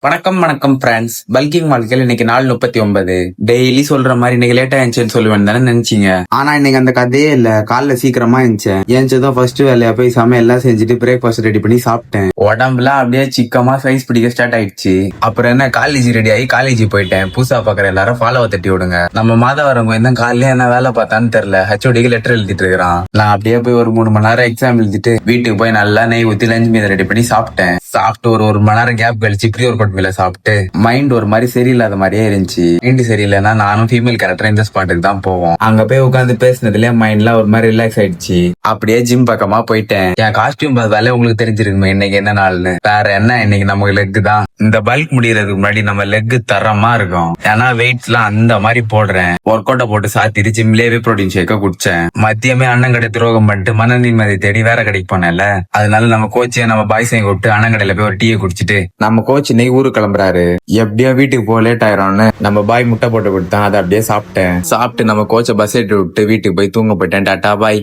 வணக்கம் வணக்கம் friends. Bulking வாழ்க்கையில் இன்னைக்கு நாள் 39. டெய்லி சொல்ற மாதிரி இன்னைக்கு லேட்டா இருந்துச்சுன்னு சொல்லுவேன் தானே நினைச்சீங்க. ஆனா இன்னைக்கு அந்த கதையே இல்ல. காலைல சீக்கிரமா இருந்துச்சேன். ஏஞ்சதும் ஃபர்ஸ்ட் வேலையா போய் சமையல் எல்லாம் செஞ்சுட்டு பிரேக்ஃபாஸ்ட் ரெடி பண்ணி சாப்பிட்டேன். உடம்புலாம் அப்படியே சிக்கமா சைஸ் பிடிக்க ஸ்டார்ட் ஆயிடுச்சு. அப்புறம் என்ன காலேஜ் ரெடி ஆகி காலேஜ் போயிட்டேன். புதுசா பாக்குற எல்லாரும் ஃபாலோ தட்டி விடுங்க. நம்ம மாதவரம் என்ன காலையில என்ன வேலை பார்த்தான்னு தெரியல. ஹெச்ஓடிக்கு லெட்டர் எழுதிட்டு இருக்கிறான். நான் அப்படியே போய் ஒரு 3 மணி நேரம் எக்ஸாம் எழுதிட்டு வீட்டுக்கு போய் நல்லா நெய் ஊத்தி லஞ்ச் மீத ரெடி பண்ணி சாப்பிட்டேன். சாப்பிட்டு ஒரு மணி நேரம் கேப் கழிச்சு ப்ரீ ஒர்க் அவுட் மீல சாப்பிட்டு மைண்ட் ஒரு மாதிரி சரியில்லாத மாதிரியே இருந்துச்சு. மைண்ட் சரியில்லைன்னா நானும் ஃபீமேல் கேரக்டர் இந்த ஸ்பாட்டுக்கு தான் போவோம். அங்க போய் உட்காந்து பேசினதுல மைண்ட்லாம் ஒரு மாதிரி ரிலாக்ஸ் ஆயிடுச்சு. அப்படியே ஜிம் பக்கமா போயிட்டேன். என் காஸ்டியூம் பார்த்தாலே உங்களுக்கு தெரிஞ்சிருக்குமே இன்னைக்கு என்ன நாள்னு. வேற என்ன, இன்னைக்கு நமக்கு லெக் தான். இந்த பல்க் முடியறதுக்கு முன்னாடி நம்ம லெக் தரமா இருக்கும். ஏன்னா வெயிட்ஸ் எல்லாம் அந்த மாதிரி போடுறேன். ஒர்க் அவுட்டை போட்டு சாத்திட்டு ஜிம்லேயே ப்ரோட்டீன் ஷேக்க குடிச்சேன். மத்தியமே அண்ணன் கடை துரோகம் பண்ணிட்டு மன நிம்மதி தேடி வேற கடைக்கு போனேன்ல. அதனால நம்ம கோச்சை நம்ம பாய்ஸையும் கூப்பிட்டு அண்ணன் கடையில போய் ஒரு டீயை குடிச்சிட்டு நம்ம கோச் இன்னைக்கு ஊருக்கு கிளம்புறாரு. எப்படியோ வீட்டுக்கு போக லேட் ஆயிரோம்னு நம்ம பாய் முட்டை போட்டு கொடுத்தான். அதை அப்படியே சாப்பிட்டேன். சாப்பிட்டு நம்ம கோச்சை பஸ் ஏற்றி விட்டு வீட்டுக்கு போய் தூங்க போயிட்டேன். டாட்டா பாய்.